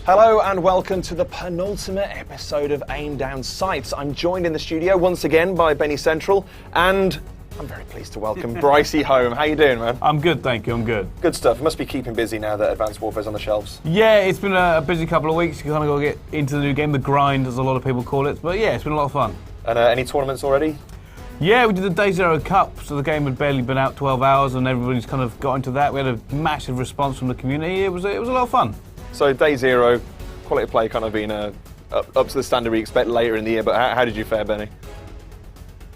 Hello and welcome to the penultimate episode of Aim Down Sights. I'm joined in the studio once again by Benny Central, and I'm very pleased to welcome Brycey home. How you doing, man? I'm good, thank you, I'm good. Good stuff. You must be keeping busy now that Advanced Warfare's on the shelves. Yeah, it's been a busy couple of weeks. You kind of got to get into the new game, the grind, as a lot of people call it. But yeah, it's been a lot of fun. And any tournaments already? Yeah, we did the Day Zero Cup, so the game had barely been out 12 hours and everybody's kind of got into that. We had a massive response from the community. It was a lot of fun. So Day Zero, quality of play kind of been up to the standard we expect later in the year, but how did you fare, Benny?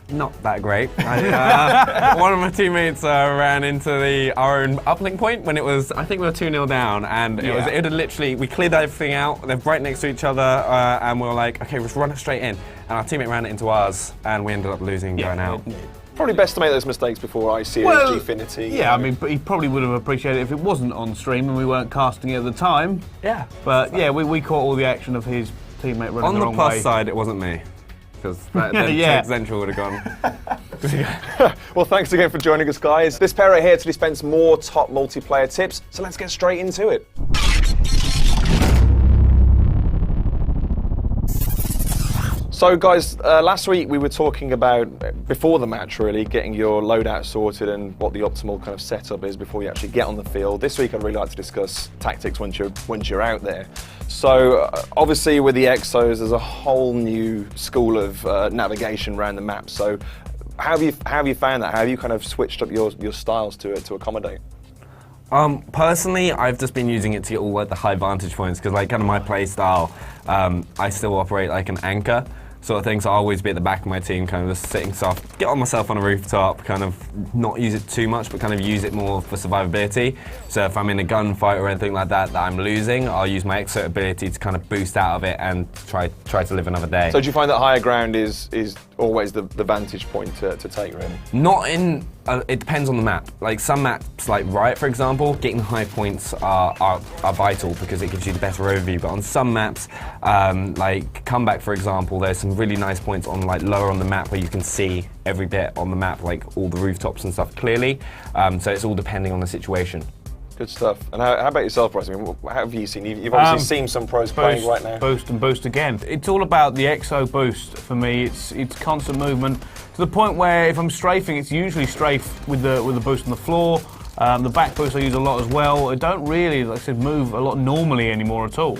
Not that great. One of my teammates ran into our own uplink point when it was, I think we were 2-0 down, and it had literally, we cleared everything out, they're right next to each other, and we were like, okay, let's run it straight in. And our teammate ran it into ours, and we ended up losing, going out. Probably best to make those mistakes before ICS, Gfinity. Yeah, I mean, but he probably would have appreciated it if it wasn't on stream and we weren't casting it at the time. Yeah. But yeah, we caught all the action of his teammate running the wrong way. On the plus side, it wasn't me. Because then Central would have gone. Well, thanks again for joining us, guys. This pair are here to dispense more top multiplayer tips, so let's get straight into it. So guys, last week we were talking about, before the match really, getting your loadout sorted and what the optimal kind of setup is before you actually get on the field. This week I'd really like to discuss tactics once you're out there. So obviously with the Exos there's a whole new school of navigation around the map. So how have you found that? How have you kind of switched up your styles to accommodate? Personally, I've just been using it to get all like the high vantage points because like kind of my play style, I still operate like an anchor sort of thing, so I'll always be at the back of my team, kind of just sitting soft, get on myself on a rooftop, kind of not use it too much, but kind of use it more for survivability. So if I'm in a gunfight or anything like that I'm losing, I'll use my exert ability to kind of boost out of it and try to live another day. So do you find that higher ground is always the vantage point to take, really? Not in, it depends on the map. Like some maps, like Riot for example, getting high points are vital because it gives you the better overview, but on some maps, like Comeback for example, there's some really nice points on like lower on the map where you can see every bit on the map, like all the rooftops and stuff clearly. So it's all depending on the situation. Good stuff. And how about yourself, Bryce? I mean, how have you seen? You've obviously seen some pros playing right now. Boost and boost again. It's all about the Exo boost for me. It's constant movement to the point where if I'm strafing, it's usually strafe with the boost on the floor. The back boost I use a lot as well. I don't really, like I said, move a lot normally anymore at all.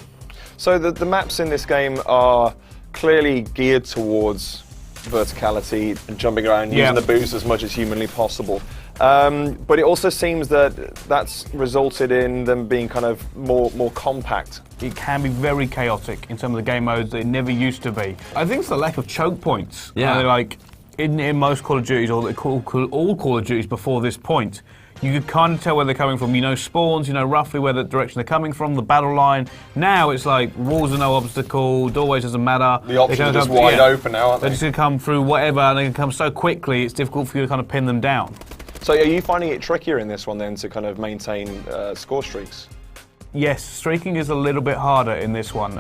So the maps in this game are clearly geared towards verticality and jumping around, using the boost as much as humanly possible. But it also seems that that's resulted in them being kind of more compact. It can be very chaotic in some of the game modes that it never used to be. I think it's the lack of choke points. Yeah. Like in most Call of Duties, or all Call of Duties before this point, you could kind of tell where they're coming from. You know spawns, you know roughly where the direction they're coming from, the battle line. Now it's like walls are no obstacle, doorways doesn't matter. The options are just wide open now, aren't they? They're just going to come through whatever, and they can come so quickly, it's difficult for you to kind of pin them down. So are you finding it trickier in this one then to kind of maintain score streaks? Yes, streaking is a little bit harder in this one.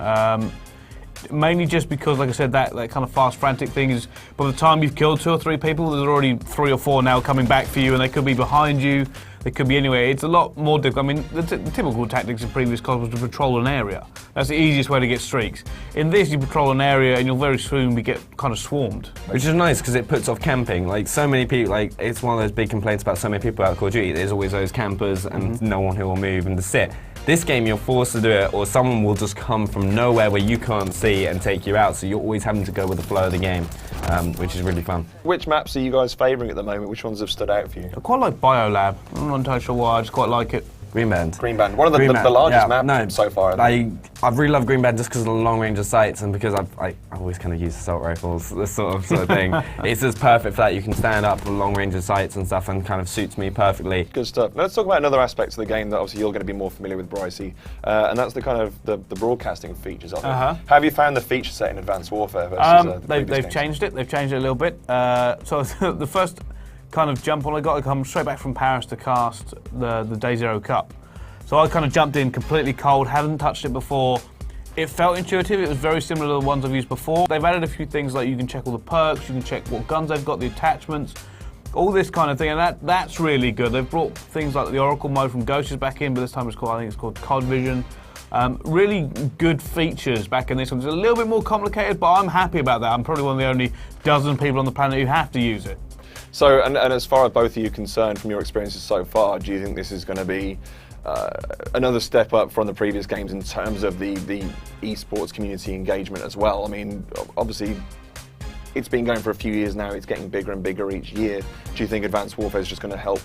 Mainly just because, like I said, that kind of fast, frantic thing is, by the time you've killed 2 or 3 people, there's already 3 or 4 now coming back for you, and they could be behind you, they could be anywhere. It's a lot more difficult. I mean, the typical tactics in previous COD was to patrol an area. That's the easiest way to get streaks. In this, you patrol an area, and you'll very soon get kind of swarmed. Which is nice, because it puts off camping. Like, so many people, like, it's one of those big complaints about so many people out of Call of Duty. There's always those campers, and no one who will move and just sit. This game, you're forced to do it, or someone will just come from nowhere where you can't see and take you out, so you're always having to go with the flow of the game, which is really fun. Which maps are you guys favouring at the moment? Which ones have stood out for you? I quite like Biolab. I'm not entirely sure why, I just quite like it. Green Band. Green Band, one of the largest maps so far. I really love Green Band just because of the long range of sights and because I always kind of use assault rifles, this sort of thing. It's just perfect for that. You can stand up with long range of sights and stuff and kind of suits me perfectly. Good stuff. Now let's talk about another aspect of the game that obviously you're going to be more familiar with, Brycey, and that's the kind of the broadcasting features of it. How have you found the feature set in Advanced Warfare versus they've changed it. They've changed it a little bit. So the first kind of jump on, I got to come straight back from Paris to cast the Day Zero Cup. So I kind of jumped in completely cold, hadn't touched it before. It felt intuitive, it was very similar to the ones I've used before. They've added a few things like you can check all the perks, you can check what guns they've got, the attachments, all this kind of thing, and that's really good. They've brought things like the Oracle mode from Ghosts back in, but this time I think it's called COD Vision. Really good features back in this one. It's a little bit more complicated, but I'm happy about that. I'm probably one of the only dozen people on the planet who have to use it. So, and as far as both of you are concerned from your experiences so far, do you think this is going to be another step up from the previous games in terms of the esports community engagement as well? I mean, obviously, it's been going for a few years now. It's getting bigger and bigger each year. Do you think Advanced Warfare is just going to help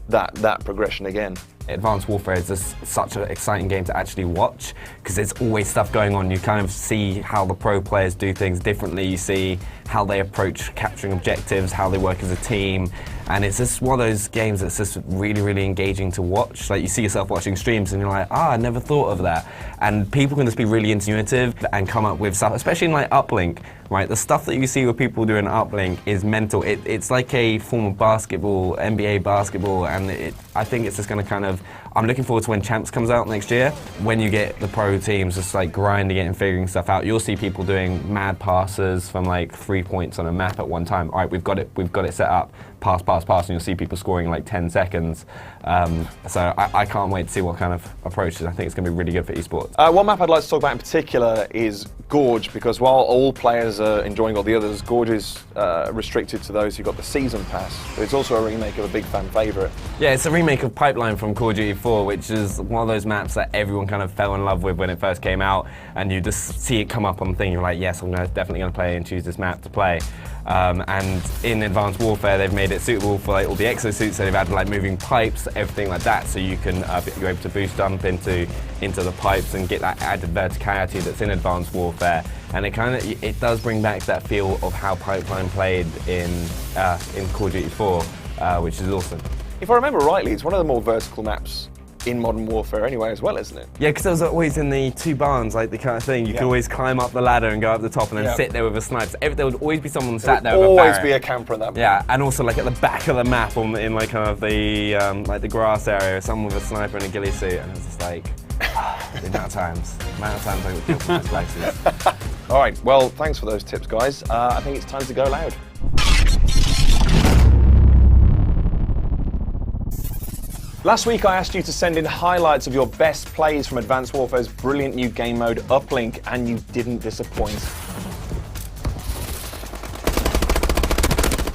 that progression again? Advanced Warfare is just such an exciting game to actually watch because there's always stuff going on. You kind of see how the pro players do things differently. You see how they approach capturing objectives, how they work as a team. And it's just one of those games that's just really, really engaging to watch. Like you see yourself watching streams and you're like, I never thought of that. And people can just be really intuitive and come up with stuff, especially in like Uplink, right? The stuff that you see with people doing Uplink is mental. It's like a form of basketball, NBA basketball, and I think it's just going to kind of, I'm looking forward to when Champs comes out next year. When you get the pro teams just like grinding it and figuring stuff out, you'll see people doing mad passes from like 3 points on a map at one time. All right, we've got it set up. Pass, and you'll see people scoring in like 10 seconds. So I can't wait to see what kind of approaches. I think it's going to be really good for esports. One map I'd like to talk about in particular is Gorge, because while all players are enjoying all the others, Gorge is restricted to those who got the season pass. But it's also a remake of a big fan favourite. Yeah, it's a remake of Pipeline from Call of Duty 4, which is one of those maps that everyone kind of fell in love with when it first came out, and you just see it come up on the thing, you're like, yes, I'm definitely going to play and choose this map to play. And in Advanced Warfare, they've made it suitable for like all the exosuits, so they've added like moving pipes, everything like that, so you can you're able to boost jump into the pipes and get that added verticality that's in Advanced Warfare. And it does bring back that feel of how Pipeline played in Call of Duty 4, which is awesome. If I remember rightly, it's one of the more vertical maps in Modern Warfare anyway as well, isn't it? Yeah, because there was always in the two barns, like the kind of thing, you could always climb up the ladder and go up the top and then sit there with a sniper. So there would always be someone sat there with a always barret. be a camper in that map. Yeah, and also like at the back of the map in like kind of the like the grass area, someone with a sniper and a ghillie suit, and it's just like, the amount of times I would kill from those places. All right, well, thanks for those tips, guys. I think it's time to go loud. Last week I asked you to send in highlights of your best plays from Advanced Warfare's brilliant new game mode Uplink, and you didn't disappoint.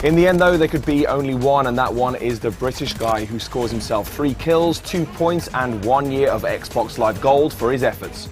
In the end though, there could be only one, and that one is the British guy who scores himself 3 kills, 2 points and 1 year of Xbox Live Gold for his efforts.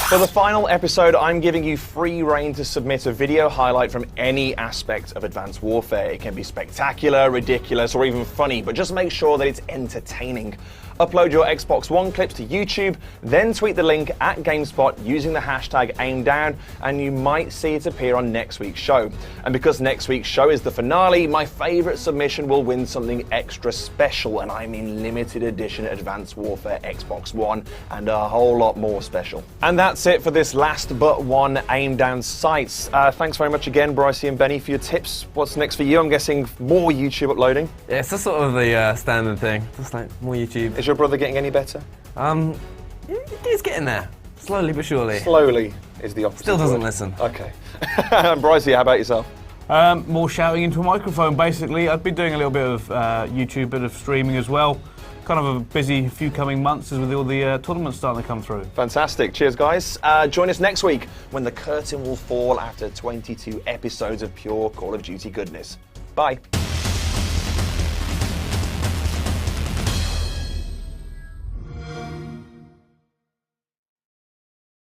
For the final episode, I'm giving you free rein to submit a video highlight from any aspect of Advanced Warfare. It can be spectacular, ridiculous, or even funny, but just make sure that it's entertaining. Upload your Xbox One clips to YouTube, then tweet the link at GameSpot using the hashtag AimDown, and you might see it appear on next week's show. And because next week's show is the finale, my favourite submission will win something extra special, and I mean limited edition Advanced Warfare Xbox One, and a whole lot more special. And that's it for this last but one AimDown sites. Thanks very much again, Brycey and Benny, for your tips. What's next for you? I'm guessing more YouTube uploading. Yeah, it's just sort of the standard thing, just like more YouTube. Is your brother getting any better? He's getting there, slowly but surely. Slowly is the opposite. Still doesn't word. listen. Okay. And Brycey, how about yourself? More shouting into a microphone, basically. I've been doing a little bit of YouTube, bit of streaming as well. Kind of a busy few coming months as with all the tournaments starting to come through. Fantastic. Cheers, guys. Join us next week when the curtain will fall after 22 episodes of pure Call of Duty goodness. Bye.